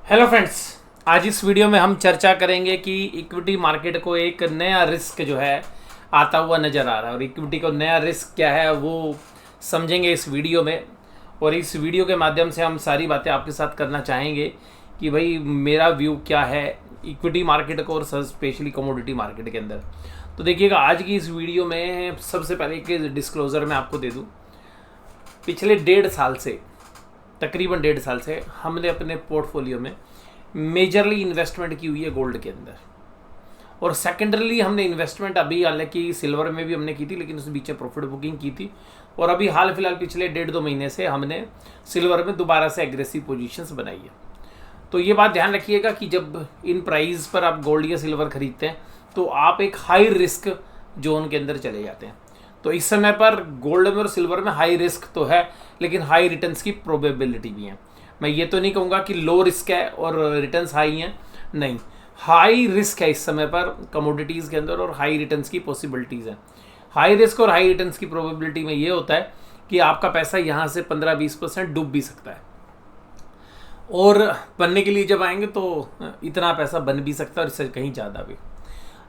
Hello friends, आज इस video में हम चर्चा करेंगे कि इक्विटी मार्केट को एक नया रिस्क जो है आता हुआ नज़र आ रहा है और इक्विटी को नया रिस्क क्या है वो समझेंगे इस वीडियो में। और इस वीडियो के माध्यम से हम सारी बातें आपके साथ करना चाहेंगे कि भाई मेरा व्यू क्या है इक्विटी मार्केट को और स्पेशली कमोडिटी मार्केट के अंदर। तो देखिएगा, आज की इस वीडियो में सबसे पहले एक डिस्क्लोज़र मैं आपको दे दूँ। पिछले तकरीबन 1.5 साल से हमने अपने पोर्टफोलियो में मेजरली इन्वेस्टमेंट की हुई है गोल्ड के अंदर, और सेकेंडरली हमने इन्वेस्टमेंट अभी हालांकि सिल्वर में भी हमने की थी, लेकिन उस बीच में प्रॉफिट बुकिंग की थी। और अभी हाल फिलहाल पिछले 1.5-2 महीने से हमने सिल्वर में दोबारा से एग्रेसिव पोजीशंस बनाई है। तो ये बात ध्यान रखिएगा कि जब इन प्राइस पर आप गोल्ड या सिल्वर खरीदते हैं तो आप एक हाई रिस्क जोन के अंदर चले जाते हैं। तो इस समय पर गोल्ड में और सिल्वर में हाई रिस्क तो है, लेकिन हाई रिटर्न्स की प्रोबेबिलिटी भी है। मैं ये तो नहीं कहूँगा कि लो रिस्क है और रिटर्न्स हाई हैं, नहीं, हाई रिस्क है इस समय पर कमोडिटीज़ के अंदर और हाई रिटर्न्स की पॉसिबिलिटीज़ हैं। हाई रिस्क और हाई रिटर्न्स की प्रोबेबिलिटी में ये होता है कि आपका पैसा यहाँ से 15-20% डूब भी सकता है, और बनने के लिए जब आएंगे तो इतना पैसा बन भी सकता है और इससे कहीं ज़्यादा भी।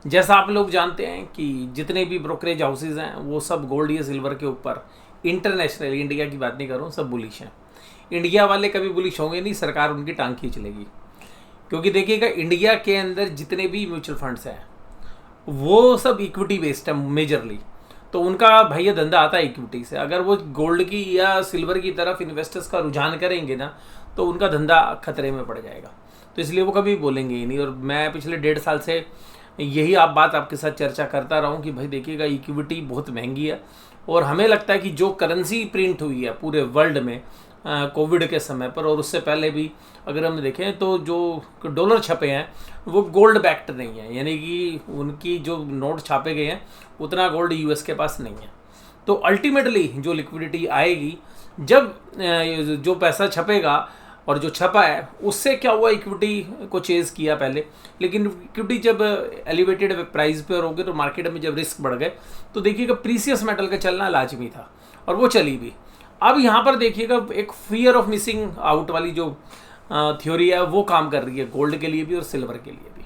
जैसा आप लोग जानते हैं कि जितने भी ब्रोकरेज हाउसेज हैं वो सब गोल्ड या सिल्वर के ऊपर इंटरनेशनल, इंडिया की बात नहीं कर रहा हूँ, सब बुलिश हैं। इंडिया वाले कभी बुलिश होंगे नहीं, सरकार उनकी टांग खींच लेगी। क्योंकि देखिएगा, इंडिया के अंदर जितने भी म्यूचुअल फंड्स हैं वो सब इक्विटी बेस्ड है मेजरली, तो उनका भैया धंधा आता है इक्विटी से। अगर वो गोल्ड की या सिल्वर की तरफ इन्वेस्टर्स का रुझान करेंगे ना तो उनका धंधा खतरे में पड़ जाएगा। तो इसलिए वो कभी बोलेंगे ही नहीं। और मैं पिछले 1.5 साल से यही बात आपके साथ चर्चा करता रहा हूँ कि भाई देखिएगा, इक्विटी बहुत महंगी है, और हमें लगता है कि जो करेंसी प्रिंट हुई है पूरे वर्ल्ड में कोविड के समय पर और उससे पहले भी अगर हम देखें तो जो डॉलर छपे हैं वो गोल्ड बैक्ड नहीं है, यानी कि उनकी जो नोट छापे गए हैं उतना गोल्ड यूएस के पास नहीं है। तो अल्टीमेटली जो लिक्विडिटी आएगी, जब जो पैसा छपेगा और जो छपा है उससे क्या हुआ, इक्विटी को चेज़ किया पहले, लेकिन इक्विटी जब एलिवेटेड प्राइस पे और हो गए तो मार्केट में जब रिस्क बढ़ गए तो देखिएगा प्रीसियस मेटल का चलना लाजमी था और वो चली भी। अब यहाँ पर देखिएगा एक फियर ऑफ मिसिंग आउट वाली जो थ्योरी है वो काम कर रही है गोल्ड के लिए भी और सिल्वर के लिए भी।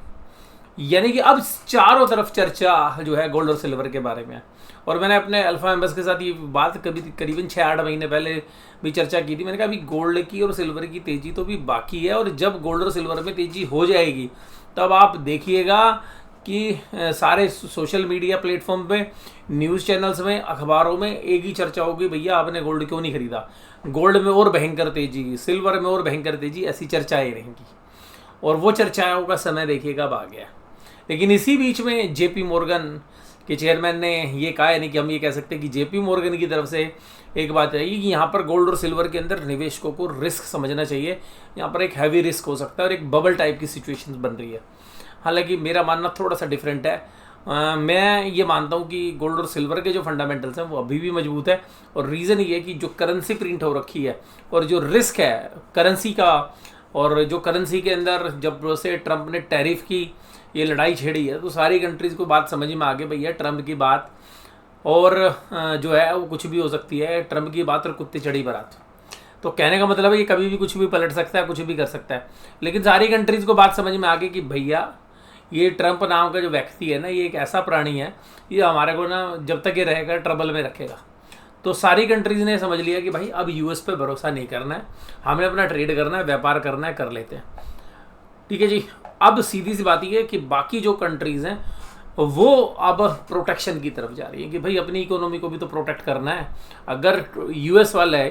यानी कि अब चारों तरफ चर्चा जो है गोल्ड और सिल्वर के बारे में है। और मैंने अपने अल्फा मेंबर्स के साथ ये बात करीबन 6-8 महीने पहले भी चर्चा की थी। मैंने कहा अभी गोल्ड की और सिल्वर की तेज़ी तो भी बाकी है, और जब गोल्ड और सिल्वर में तेज़ी हो जाएगी तब आप देखिएगा कि सारे सोशल मीडिया प्लेटफॉर्म पे, न्यूज़ चैनल्स में, अखबारों में एक ही चर्चा होगी, भैया आपने गोल्ड क्यों नहीं खरीदा, गोल्ड में और भयंकर तेज़ी, सिल्वर में और भयंकर तेज़ी, ऐसी चर्चाएँ रहेंगी। और वो चर्चाओं का समय देखिएगा अब आ गया। लेकिन इसी बीच में जेपी मॉर्गन के चेयरमैन ने ये कहा, यानी कि हम ये कह सकते हैं कि जेपी मॉर्गन की तरफ से एक बात है कि यहाँ पर गोल्ड और सिल्वर के अंदर निवेशकों को रिस्क समझना चाहिए। यहाँ पर एक हैवी रिस्क हो सकता है और एक बबल टाइप की सिचुएशन बन रही है। हालांकि मेरा मानना थोड़ा सा डिफरेंट है। मैं ये मानता हूँ कि गोल्ड और सिल्वर के जो फंडामेंटल्स हैं वो अभी भी मजबूत है, और रीज़न ये है कि जो करेंसी प्रिंट हो रखी है और जो रिस्क है करेंसी का, और जो करेंसी के अंदर जब से ट्रंप ने टैरिफ की ये लड़ाई छेड़ी है तो सारी कंट्रीज़ को बात समझ में आ गई, भैया ट्रंप की बात और जो है वो कुछ भी हो सकती है, ट्रंप की बात और कुत्ते चढ़ी बारात। तो कहने का मतलब है कि कभी भी कुछ भी पलट सकता है, कुछ भी कर सकता है। लेकिन सारी कंट्रीज़ को बात समझ में आ गई कि भैया ये ट्रंप नाम का जो व्यक्ति है ना, ये एक ऐसा प्राणी है, ये हमारे को ना जब तक ये रहेगा ट्रबल में रखेगा। तो सारी कंट्रीज़ ने समझ लिया कि भाई अब यूएस पे भरोसा नहीं करना है, हमें अपना ट्रेड करना है, व्यापार करना है, कर लेते हैं। ठीक है जी। अब सीधी सी बात ये है कि बाकी जो कंट्रीज़ हैं वो अब प्रोटेक्शन की तरफ जा रही है कि भाई अपनी इकोनॉमी को भी तो प्रोटेक्ट करना है। अगर यूएस वाले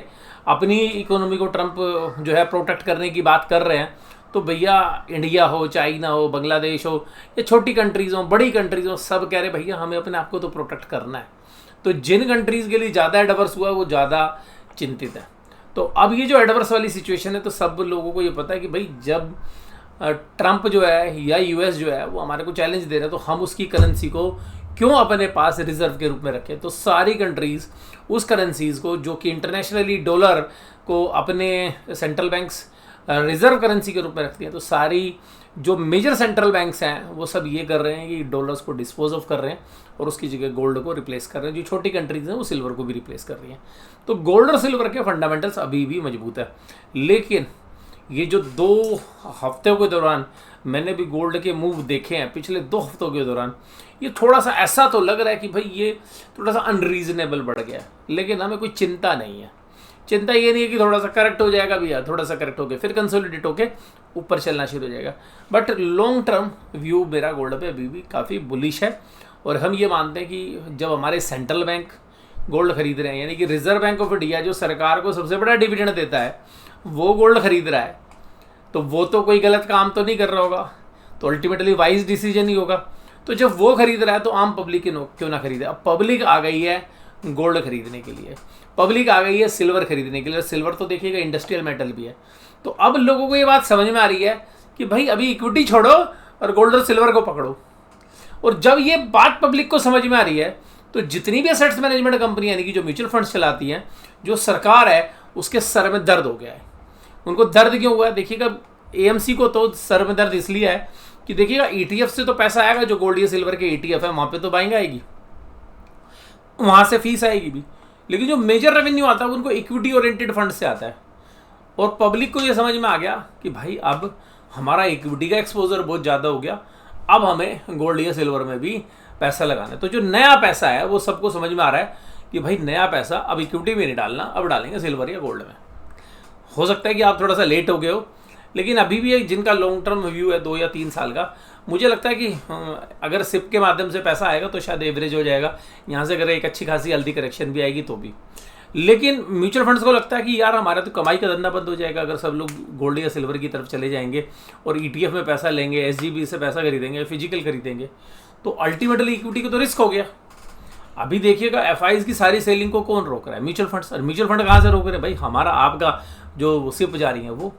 अपनी इकोनॉमी को ट्रंप जो है प्रोटेक्ट करने की बात कर रहे हैं तो भैया इंडिया हो, चाइना हो, बांग्लादेश हो, या छोटी कंट्रीज़ हो, बड़ी कंट्रीज़ हो, सब कह रहे भैया हमें अपने आप को तो प्रोटेक्ट करना है। तो जिन कंट्रीज़ के लिए ज़्यादा एडवर्स हुआ वो ज़्यादा चिंतित है। तो अब ये जो एडवर्स वाली सिचुएशन है तो सब लोगों को ये पता है कि भाई जब ट्रंप जो है या यूएस जो है वो हमारे को चैलेंज दे रहा है तो हम उसकी करेंसी को क्यों अपने पास रिजर्व के रूप में रखें। तो सारी कंट्रीज़ उस करेंसीज़ को जो कि इंटरनेशनली डॉलर को अपने सेंट्रल बैंक्स रिजर्व करेंसी के रूप में रखती हैं, तो सारी जो मेजर सेंट्रल बैंक्स हैं वो सब ये कर रहे हैं कि डॉलर्स को डिस्पोज ऑफ कर रहे हैं और उसकी जगह गोल्ड को रिप्लेस कर रहे हैं। जो छोटी कंट्रीज़ हैं वो सिल्वर को भी रिप्लेस कर रही हैं। तो गोल्ड और सिल्वर के फंडामेंटल्स अभी भी मजबूत है। लेकिन ये जो 2 हफ्तों के दौरान मैंने भी गोल्ड के मूव देखे हैं पिछले 2 हफ्तों के दौरान, ये थोड़ा सा ऐसा तो लग रहा है कि भाई ये थोड़ा सा अनरीजनेबल बढ़ गया है, लेकिन हमें कोई चिंता नहीं है। चिंता ये नहीं है कि थोड़ा सा करेक्ट हो जाएगा भैया, थोड़ा सा करेक्ट होके फिर कंसोलिडेट होके ऊपर चलना शुरू हो जाएगा। बट लॉन्ग टर्म व्यू मेरा गोल्ड पे अभी भी काफ़ी बुलिश है। और हम ये मानते हैं कि जब हमारे सेंट्रल बैंक गोल्ड खरीद रहे हैं, यानी कि रिजर्व बैंक ऑफ इंडिया जो सरकार को सबसे बड़ा डिविडेंड देता है वो गोल्ड खरीद रहा है, तो वो तो कोई गलत काम तो नहीं कर रहा होगा, तो अल्टीमेटली वाइज डिसीजन ही होगा। तो जब वो खरीद रहा है तो आम पब्लिक क्यों ना खरीदे। अब पब्लिक आ गई है गोल्ड खरीदने के लिए, पब्लिक आ गई है सिल्वर खरीदने के लिए। सिल्वर तो देखिएगा इंडस्ट्रियल मेटल भी है। तो अब लोगों को ये बात समझ में आ रही है कि भाई अभी इक्विटी छोड़ो और गोल्ड और सिल्वर को पकड़ो। और जब ये बात पब्लिक को समझ में आ रही है तो जितनी भी एसेट्स मैनेजमेंट कंपनियां यानी कि जो म्यूचुअल फंड्स चलाती हैं, जो सरकार है उसके सर में दर्द हो गया है। उनको दर्द क्यों हुआ है? देखिएगा एएमसी को तो सर में दर्द इसलिए है कि देखिएगा ईटीएफ से तो पैसा आएगा, जो गोल्ड या सिल्वर के ईटीएफ है वहां पे तो बाइंग आएगी, वहां से फीस आएगी भी, लेकिन जो मेजर रेवेन्यू आता है उनको इक्विटी ओरिएंटेड फंड से आता है। और पब्लिक को ये समझ में आ गया कि भाई अब हमारा इक्विटी का एक्सपोजर बहुत ज़्यादा हो गया, अब हमें गोल्ड या सिल्वर में भी पैसा लगाना है। तो जो नया पैसा है वो सबको समझ में आ रहा है कि भाई नया पैसा अब इक्विटी में नहीं डालना, अब डालेंगे सिल्वर या गोल्ड में। हो सकता है कि आप थोड़ा सा लेट हो गए हो, लेकिन अभी भी एक जिनका लॉन्ग टर्म व्यू है 2 या 3 साल का, मुझे लगता है कि अगर सिप के माध्यम से पैसा आएगा तो शायद एवरेज हो जाएगा, यहाँ से अगर एक अच्छी खासी हल्दी करेक्शन भी आएगी तो भी। लेकिन म्यूचुअल फंड्स को लगता है कि यार हमारा तो कमाई का धंधा बंद हो जाएगा अगर सब लोग गोल्ड या सिल्वर की तरफ चले जाएंगे और ईटीएफ में पैसा लेंगे, एसजीबी से पैसा खरीदेंगे, फिजिकल खरीदेंगे, तो अल्टीमेटली इक्विटी को तो रिस्क हो गया। अभी देखिएगा एफआईज की सारी सेलिंग को कौन रोक रहा है? Mutual funds. और म्यूचुअल फंड कहाँ से रोक रहे हैं भाई? हमारा आपका जो सिप जा रही है वो।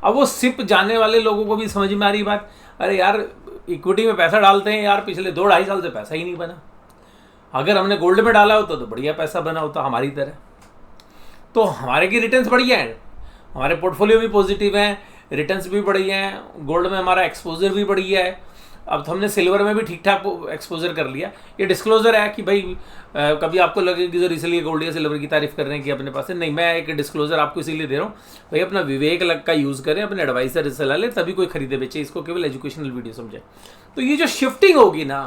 अब वो सिप जाने वाले लोगों को भी समझ में आ रही बात, अरे यार इक्विटी में पैसा डालते हैं यार, पिछले 2-2.5 साल से पैसा ही नहीं बना, अगर हमने गोल्ड में डाला होता तो बढ़िया पैसा बना होता हमारी तरह। तो हमारे की रिटर्न्स बढ़िया हैं, हमारे पोर्टफोलियो भी पॉजिटिव हैं, रिटर्न्स भी बढ़िया हैं, गोल्ड में हमारा एक्सपोजर भी बढ़िया है। अब तो हमने सिल्वर में भी ठीक ठाक एक्सपोजर कर लिया। ये डिस्क्लोजर है कि भाई कभी आपको लगे कि सर इसलिए गोल्ड या सिल्वर की तारीफ कर रहे हैं कि अपने पास है, नहीं, मैं एक डिस्क्लोजर आपको इसीलिए दे रहा हूँ भाई, अपना विवेक लग का यूज़ करें, अपने एडवाइसर सलाह लें, तभी कोई खरीदे बेचे, इसको केवल एजुकेशनल वीडियो समझे। तो ये जो शिफ्टिंग होगी ना,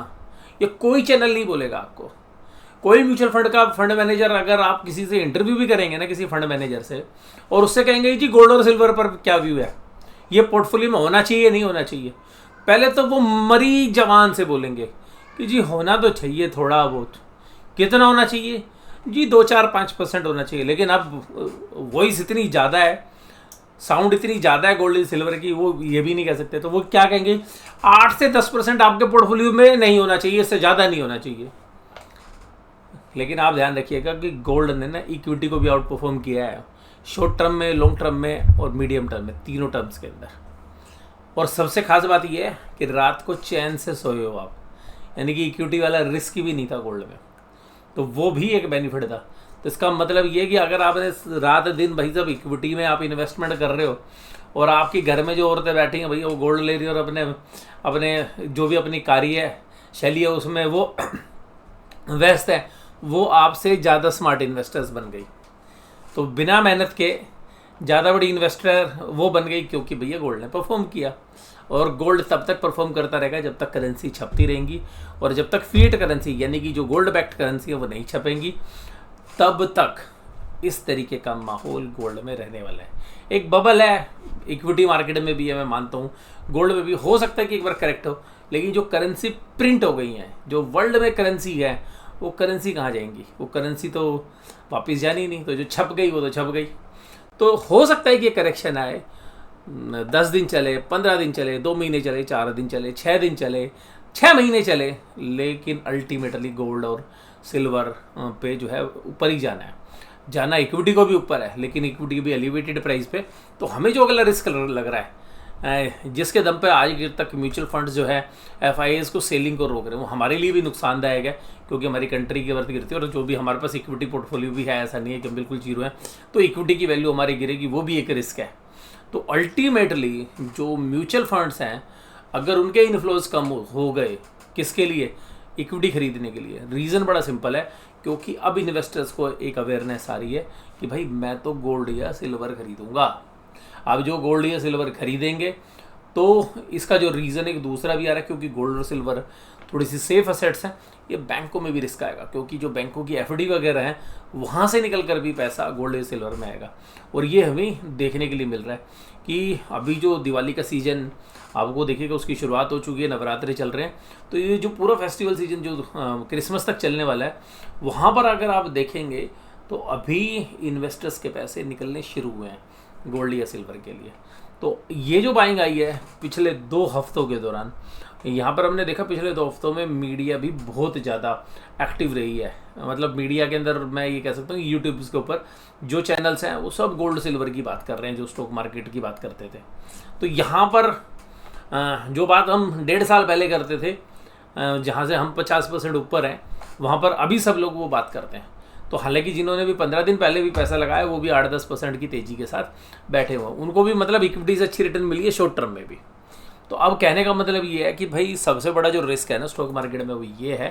ये कोई चैनल नहीं बोलेगा आपको। कोई म्यूचुअल फंड का फंड मैनेजर, अगर आप किसी से इंटरव्यू भी करेंगे ना किसी फंड मैनेजर से, और उससे कहेंगे जी गोल्ड और सिल्वर पर क्या व्यू है, ये पोर्टफोलियो में होना चाहिए नहीं होना चाहिए, पहले तो वो मरी जवान से बोलेंगे कि जी होना तो चाहिए थोड़ा बहुत। कितना होना चाहिए जी? 2-4-5% होना चाहिए। लेकिन अब वॉइस इतनी ज़्यादा है, साउंड इतनी ज़्यादा है गोल्ड सिल्वर की, वो ये भी नहीं कह सकते। तो वो क्या कहेंगे, 8 से 10% आपके पोर्टफोलियो में नहीं होना चाहिए, इससे ज़्यादा नहीं होना चाहिए। लेकिन आप ध्यान रखिएगा कि गोल्ड ने ना इक्विटी को भी आउट परफॉर्म किया है, शॉर्ट टर्म में, लॉन्ग टर्म में और मीडियम टर्म में, तीनों टर्म्स के अंदर। और सबसे खास बात यह है कि रात को चैन से सोए हो आप, यानी कि इक्विटी वाला रिस्क भी नहीं था गोल्ड में, तो वो भी एक बेनिफिट था। तो इसका मतलब ये कि अगर आपने रात दिन भाई जब इक्विटी में आप इन्वेस्टमेंट कर रहे हो और आपकी घर में जो औरतें बैठी हैं भैया वो गोल्ड ले रही है और अपने जो भी अपनी कार्य शैली है उसमें वो व्यस्त है, वो आपसे ज़्यादा स्मार्ट इन्वेस्टर्स बन गई। तो बिना मेहनत के ज़्यादा बड़ी इन्वेस्टर वो बन गई क्योंकि भैया गोल्ड ने परफॉर्म किया। और गोल्ड तब तक परफॉर्म करता रहेगा जब तक करेंसी छपती रहेंगी, और जब तक फीट करेंसी यानी कि जो गोल्ड बैक्ड करेंसी है वो नहीं छपेंगी, तब तक इस तरीके का माहौल गोल्ड में रहने वाला है। एक बबल है इक्विटी मार्केट में भी है, मैं मानता हूँ गोल्ड में भी हो सकता है कि एक बार करेक्ट हो, लेकिन जो करेंसी प्रिंट हो गई हैं, जो वर्ल्ड में करेंसी है, वो करेंसी कहाँ जाएंगी? वो करेंसी तो वापस जानी नहीं, तो जो छप गई वो तो छप गई। तो हो सकता है कि करेक्शन आए, 10 दिन चले, 15 दिन चले, 2 महीने चले, 4 दिन चले, 6 दिन चले, 6 महीने चले, लेकिन अल्टीमेटली गोल्ड और सिल्वर पे जो है ऊपर ही जाना है। जाना इक्विटी को भी ऊपर है, लेकिन इक्विटी भी एलिवेटेड प्राइस पे। तो हमें जो अगला रिस्क लग रहा है, जिसके दम पे आज तक म्यूचुअल फंड्स जो है एफआईएस को सेलिंग को रोक रहे हैं, वो हमारे लिए भी नुकसानदायक है, क्योंकि हमारी कंट्री की वर्थ गिरती है। और जो भी हमारे पास इक्विटी पोर्टफोलियो भी है, ऐसा नहीं है कि बिल्कुल जीरो है, तो इक्विटी की वैल्यू हमारी गिरेगी, वो भी एक रिस्क है। तो अल्टीमेटली जो म्यूचुअल फंड्स हैं, अगर उनके इन्फ्लोज कम हो गए, किसके लिए? इक्विटी खरीदने के लिए। रीज़न बड़ा सिंपल है, क्योंकि अब इन्वेस्टर्स को एक अवेयरनेस आ रही है कि भाई मैं तो गोल्ड या सिल्वर खरीदूंगा। अब जो गोल्ड या सिल्वर खरीदेंगे तो इसका जो रीज़न एक दूसरा भी आ रहा है, क्योंकि गोल्ड और सिल्वर थोड़ी सी सेफ असेट्स हैं, ये बैंकों में भी रिस्क आएगा, क्योंकि जो बैंकों की एफडी वगैरह हैं वहाँ से निकल कर भी पैसा गोल्ड या सिल्वर में आएगा। और ये हमें देखने के लिए मिल रहा है कि अभी जो दिवाली का सीज़न आपको देखिएगा उसकी शुरुआत हो चुकी है, नवरात्रि चल रहे हैं, तो ये जो पूरा फेस्टिवल सीजन जो क्रिसमस तक चलने वाला है, वहाँ पर अगर आप देखेंगे तो अभी इन्वेस्टर्स के पैसे निकलने शुरू हुए हैं गोल्ड या सिल्वर के लिए। तो ये जो बाइंग आई है पिछले 2 हफ्तों के दौरान, यहाँ पर हमने देखा पिछले 2 हफ्तों में मीडिया भी बहुत ज़्यादा एक्टिव रही है। मतलब मीडिया के अंदर मैं ये कह सकता हूँ यूट्यूब के ऊपर जो चैनल्स हैं वो सब गोल्ड सिल्वर की बात कर रहे हैं, जो स्टॉक मार्केट की बात करते थे। तो यहाँ पर जो बात हम 1.5 साल पहले करते थे, जहाँ से हम 50% ऊपर हैं, वहाँ पर अभी सब लोग वो बात करते हैं। तो हालांकि जिन्होंने भी 15 दिन पहले भी पैसा लगाया वो भी 8-10% की तेज़ी के साथ बैठे हुए, उनको भी मतलब इक्विटी से अच्छी रिटर्न मिली है शॉर्ट टर्म में भी। तो अब कहने का मतलब ये है कि भाई सबसे बड़ा जो रिस्क है ना स्टॉक मार्केट में वो ये है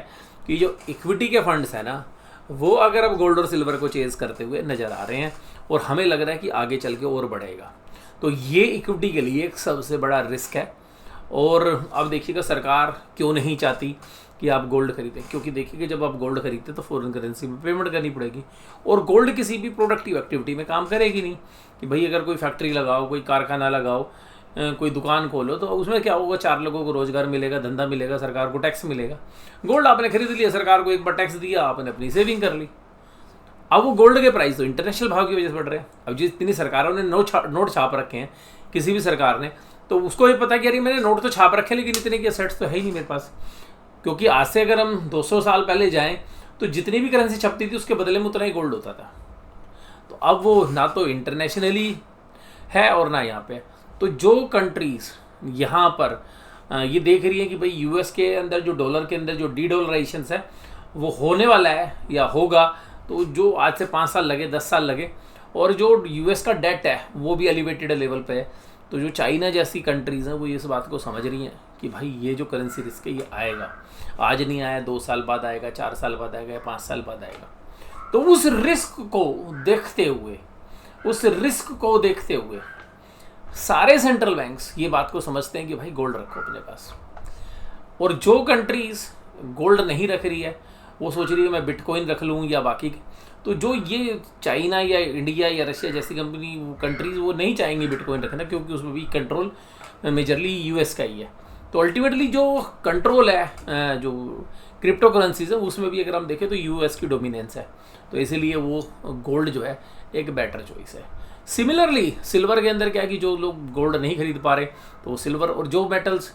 कि जो इक्विटी के फंड्स हैं ना, वो अगर अब गोल्ड और सिल्वर को चेज़ करते हुए नज़र आ रहे हैं और हमें लग रहा है कि आगे चल के और बढ़ेगा, तो ये इक्विटी के लिए एक सबसे बड़ा रिस्क है। और अब देखिएगा सरकार क्यों नहीं चाहती कि आप गोल्ड खरीदें, क्योंकि देखिए जब आप गोल्ड खरीदते तो फॉरेन करेंसी में पेमेंट करनी पड़ेगी, और गोल्ड किसी भी प्रोडक्टिव एक्टिविटी में काम करेगी नहीं। कि भाई अगर कोई फैक्ट्री लगाओ, कोई कारखाना लगाओ, कोई दुकान खोलो, तो उसमें क्या होगा, 4 लोगों को रोजगार मिलेगा, धंधा मिलेगा, सरकार को टैक्स मिलेगा। गोल्ड आपने खरीद लिया, सरकार को एक बार टैक्स दिया, आपने अपनी सेविंग कर ली। अब वो गोल्ड के प्राइस तो इंटरनेशनल भाव की वजह से बढ़ रहे हैं। अब जितनी सरकारों ने नोट छाप रखे हैं, किसी भी सरकार ने, तो उसको ये पता कि यार मैंने नोट तो छाप रखे लेकिन इतने की असेट्स तो है ही नहीं मेरे पास। क्योंकि आज से अगर हम 200 साल पहले जाएं तो जितनी भी करेंसी छपती थी उसके बदले में उतना ही गोल्ड होता था। तो अब वो ना तो इंटरनेशनली है और ना यहाँ पे। तो जो कंट्रीज़ यहाँ पर ये देख रही है कि भाई यूएस के अंदर जो डॉलर के अंदर जो डी-डॉलराइजेशन है वो होने वाला है या होगा, तो जो आज से 5 साल लगे, 10 साल लगे, और जो यूएस का डेट है वो भी एलिवेटेड लेवल पे है, तो जो चाइना जैसी कंट्रीज़ हैं वो इस बात को समझ रही हैं कि भाई ये जो करेंसी रिस्क है ये आएगा, आज नहीं आया 2 साल बाद आएगा, 4 साल बाद आएगा या 5 साल बाद आएगा। तो उस रिस्क को देखते हुए सारे सेंट्रल बैंक्स ये बात को समझते हैं कि भाई गोल्ड रखो अपने पास। और जो कंट्रीज़ गोल्ड नहीं रख रही है वो सोच रही है मैं बिटकॉइन रख लूँ या बाकी, तो जो ये चाइना या इंडिया या रशिया जैसी कंट्रीज़ वो नहीं चाहेंगी बिटकॉइन रखना, क्योंकि उसमें भी कंट्रोल मेजरली यूएस का ही है। तो अल्टीमेटली जो कंट्रोल है जो क्रिप्टो करेंसीज है उसमें भी अगर हम देखें तो यूएस की डोमिनेंस है, तो इसीलिए वो गोल्ड जो है एक बेटर चॉइस है। सिमिलरली सिल्वर के अंदर क्या है कि जो लोग गोल्ड नहीं खरीद पा रहे तो सिल्वर और जो मेटल्स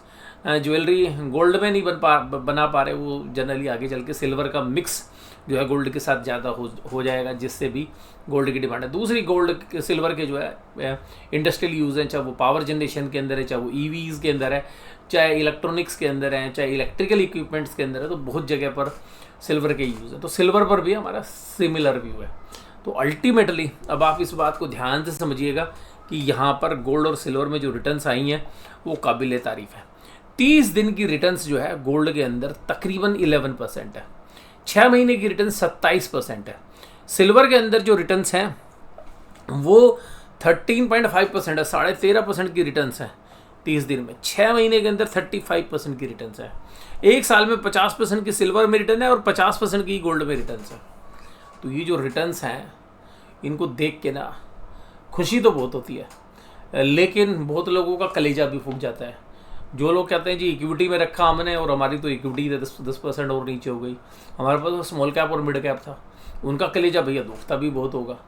ज्वेलरी गोल्ड में नहीं बना पा रहे वो जनरली आगे चल के सिल्वर का मिक्स जो है गोल्ड के साथ ज़्यादा हो जाएगा, जिससे भी गोल्ड की डिमांड है। दूसरी गोल्ड सिल्वर के जो है इंडस्ट्रियल यूज़ हैं, चाहे वो पावर जनरेशन के अंदर है, चाहे वो ईवीज़ के अंदर है, चाहे इलेक्ट्रॉनिक्स के अंदर है, चाहे इलेक्ट्रिकल इक्विपमेंट्स के अंदर है, तो बहुत जगह पर सिल्वर के यूज़ है। तो सिल्वर पर भी हमारा सिमिलर व्यू है। तो अल्टीमेटली अब आप इस बात को ध्यान से समझिएगा कि यहाँ पर गोल्ड और सिल्वर में जो रिटर्न्स आई हैं वो काबिल तारीफ़ है। 30 दिन की रिटर्न्स जो है गोल्ड के अंदर तकरीबन 11% है, 6 महीने की रिटर्न 27% है। सिल्वर के अंदर जो रिटर्न्स हैं वो 13.5% है, 13.5% की रिटर्न्स हैं 30 दिन में। 6 महीने के अंदर 35% की रिटर्न्स है। एक साल में 50% की सिल्वर में रिटर्न है और 50% की गोल्ड में रिटर्न्स है। तो ये जो रिटर्न्स हैं इनको देख के ना खुशी तो बहुत होती है, लेकिन बहुत लोगों का कलेजा भी फूक जाता है। जो लोग कहते हैं जी इक्विटी में रखा हमने और हमारी तो इक्विटी 10% और नीचे हो गई, हमारे पास तो स्मॉल कैप और मिड कैप था, उनका कलेजा भैया दुखता भी बहुत होगा।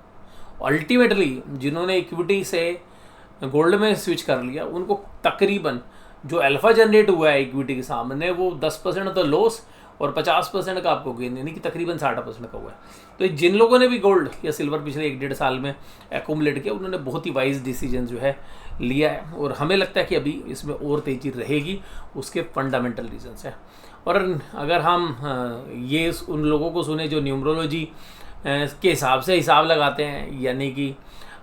अल्टीमेटली जिन्होंने इक्विटी से गोल्ड में स्विच कर लिया उनको तकरीबन जो अल्फा जनरेट हुआ है इक्विटी के सामने वो 10% तो लॉस और 50% का आपको गेन, यानी कि तकरीबन 60% का हुआ है। तो जिन लोगों ने भी गोल्ड या सिल्वर पिछले 1-1.5 साल में एक्यूमुलेट किया उन्होंने बहुत ही वाइज डिसीजन जो है लिया है, और हमें लगता है कि अभी इसमें और तेज़ी रहेगी। उसके फंडामेंटल रीजंस हैं। और अगर हम ये उन लोगों को सुने जो न्यूमरोलॉजी के हिसाब से हिसाब लगाते हैं, यानी कि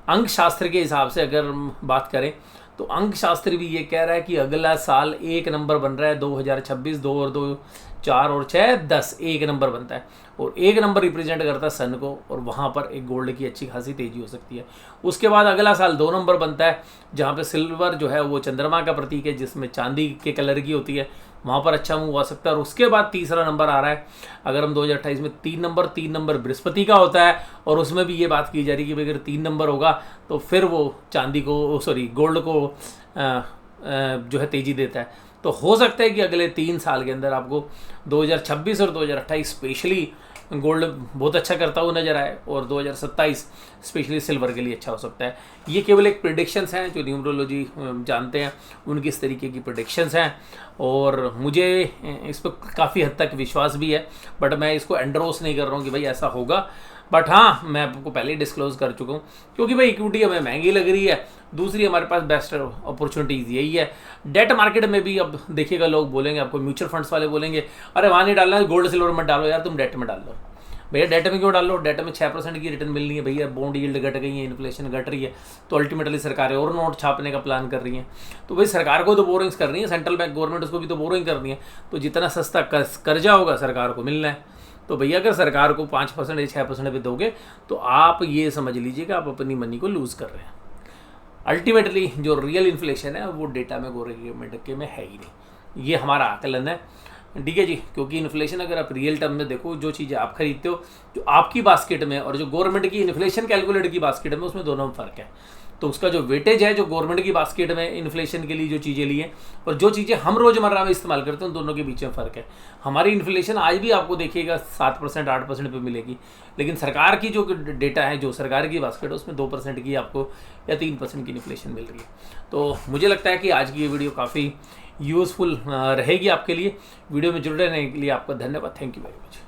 अंक शास्त्र के हिसाब से अगर बात करें तो अंक शास्त्र भी ये कह रहा है कि अगला साल 1 नंबर बन रहा है 2026, 2 और 2 4 और 6 10, एक नंबर बनता है और एक नंबर रिप्रेजेंट करता है सन को, और वहाँ पर एक गोल्ड की अच्छी खासी तेजी हो सकती है। उसके बाद अगला साल 2 नंबर बनता है, जहाँ पे सिल्वर जो है वो चंद्रमा का प्रतीक है, जिसमें चांदी के कलर की होती है, वहाँ पर अच्छा मूव आ सकता है। और उसके बाद तीसरा नंबर आ रहा है, अगर हम 2028 में 3 नंबर बृहस्पति का होता है, और उसमें भी ये बात की जा रही है कि भाई अगर 3 नंबर होगा तो फिर वो चांदी को गोल्ड को जो है तेजी देता है। तो हो सकता है कि अगले 3 साल के अंदर आपको 2026 और 2028 स्पेशली गोल्ड बहुत अच्छा करता हुआ नजर आए, और 2027 स्पेशली सिल्वर के लिए अच्छा हो सकता है। ये केवल एक प्रेडिक्शंस हैं, जो न्यूमरोलॉजी जानते हैं उनकी इस तरीके की प्रेडिक्शंस हैं, और मुझे इस पर काफ़ी हद तक विश्वास भी है, बट मैं इसको एंडोर्स नहीं कर रहा हूँ कि भाई ऐसा होगा। बट हाँ, मैं आपको पहले ही डिस्क्लोज कर चुका हूँ, क्योंकि भाई इक्विटी हमें महंगी लग रही है, दूसरी हमारे पास बेस्ट अपॉर्चुनिटीज़ यही है। डेट मार्केट में भी अब देखिएगा, लोग बोलेंगे आपको, म्यूचुअल फंड्स वाले बोलेंगे अरे वहाँ नहीं डालना, गोल्ड सिल्वर मत डालो यार, तुम डेट में डाल लो। भैया डेट में क्यों डाल लो? डेट में 6% की रिटर्न मिल रही है भैया, बॉन्ड यील्ड घट गई है, इन्फ्लेशन घट रही है, तो अल्टीमेटली सरकारें और नोट छापने का प्लान कर रही हैं। तो भाई सरकार को तो बोरिंग्स कर रही है, सेंट्रल बैंक गवर्नमेंट उसको भी तो बोरिंग कर रही है, तो जितना सस्ता कर्जा होगा सरकार को मिलना है। तो भैया अगर सरकार को 5% या 6% पे दोगे तो आप ये समझ लीजिए कि आप अपनी मनी को लूज़ कर रहे हैं। अल्टीमेटली जो रियल इन्फ्लेशन है वो डेटा में गवर्नमेंट के में है ही नहीं, ये हमारा आकलन है, ठीक है जी। क्योंकि इन्फ्लेशन अगर आप रियल टर्म में देखो, जो चीज़ें आप खरीदते हो जो आपकी बास्केट में, और जो गवर्नमेंट की इन्फ्लेशन कैलकुलेटर की बास्केट में, उसमें दोनों में फ़र्क है। तो उसका जो वेटेज है, जो गवर्नमेंट की बास्केट में इन्फ्लेशन के लिए जो चीज़ें ली हैं, और जो चीज़ें हम रोज़मर्रा में इस्तेमाल करते हैं, उन दोनों के बीच में फ़र्क है। हमारी इन्फ्लेशन आज भी आपको देखिएगा 7% 8% पे मिलेगी, लेकिन सरकार की जो डेटा है, जो सरकार की बास्केट है, उसमें 2% की आपको या 3% की इन्फ्लेशन मिल रही है। तो मुझे लगता है कि आज की ये वीडियो काफ़ी यूज़फुल रहेगी आपके लिए। वीडियो में जुड़े रहने के लिए आपका धन्यवाद। Thank you very much.